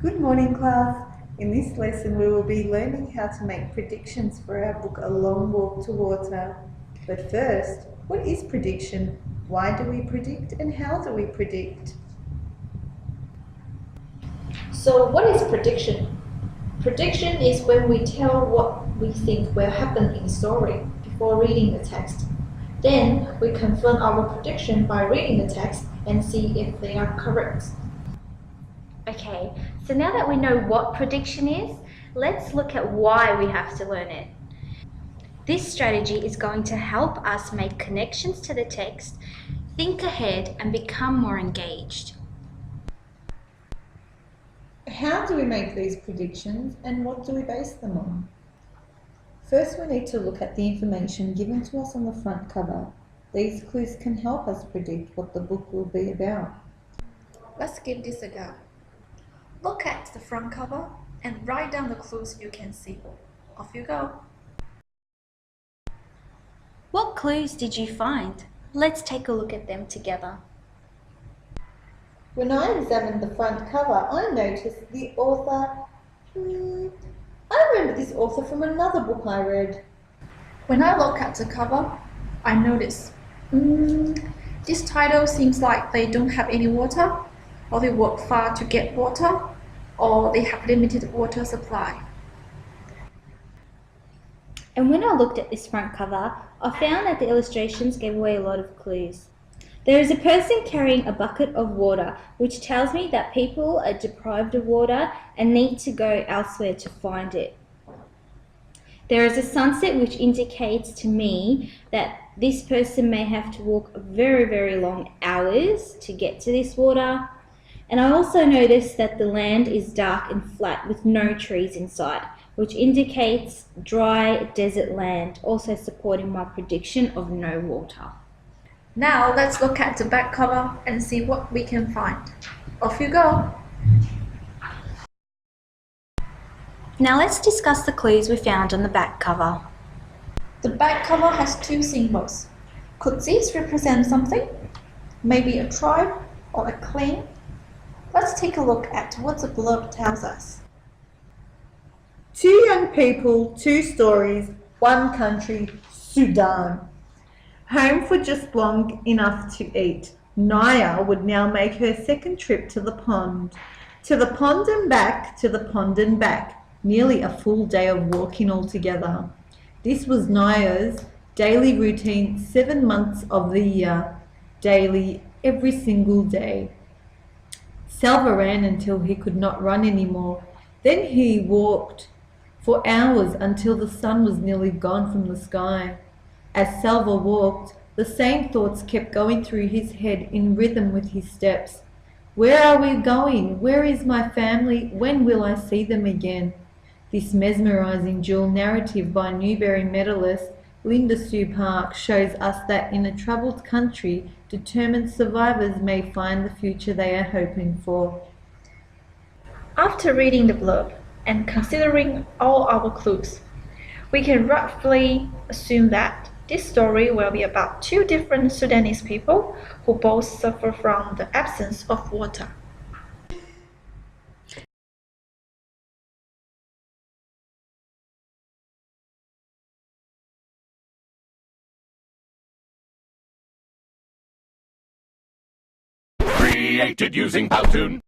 Good morning, class. In this lesson, we will be learning how to make predictions for our book A Long Walk to Water. But first, what is prediction? Why do we predict and how do we predict? So what is prediction? Prediction is when we tell what we think will happen in the story before reading the text. Then we confirm our prediction by reading the text and see if they are correct. Okay, so now that we know what prediction is, let's look at why we have to learn it. This strategy is going to help us make connections to the text, think ahead, and become more engaged. How do we make these predictions and what do we base them on? First, we need to look at the information given to us on the front cover. These clues can help us predict what the book will be about. Let's give this a go. Look at the front cover and write down the clues you can see. Off you go. What clues did you find? Let's take a look at them together. When I examined the front cover, I noticed the author. I remember this author from another book I read. When I look at the cover, I notice this title seems like they don't have any water, or they walk far to get water, or they have limited water supply. And when I looked at this front cover, I found that the illustrations gave away a lot of clues. There is a person carrying a bucket of water, which tells me that people are deprived of water and need to go elsewhere to find it. There is a sunset, which indicates to me that this person may have to walk very, very long hours to get to this water. And I also noticed that the land is dark and flat with no trees in sight, which indicates dry desert land, also supporting my prediction of no water. Now let's look at the back cover and see what we can find. Off you go. Now let's discuss the clues we found on the back cover. The back cover has two symbols. Could these represent something? Maybe a tribe or a clan? Let's take a look at what the blurb tells us. Two young people, two stories, one country, Sudan. Home for just long enough to eat. Naya would now make her second trip to the pond. To the pond and back, to the pond and back. Nearly a full day of walking altogether. This was Naya's daily routine 7 months of the year. Daily, every single day. Salva ran until he could not run anymore. Then he walked for hours until the sun was nearly gone from the sky. As Salva walked, the same thoughts kept going through his head in rhythm with his steps. Where are we going? Where is my family? When will I see them again? This mesmerizing dual narrative by Newbery medalist Linda Sue Park shows us that in a troubled country, determined survivors may find the future they are hoping for. After reading the blurb and considering all our clues, we can roughly assume that this story will be about two different Sudanese people who both suffer from the absence of water. Created using Powtoon.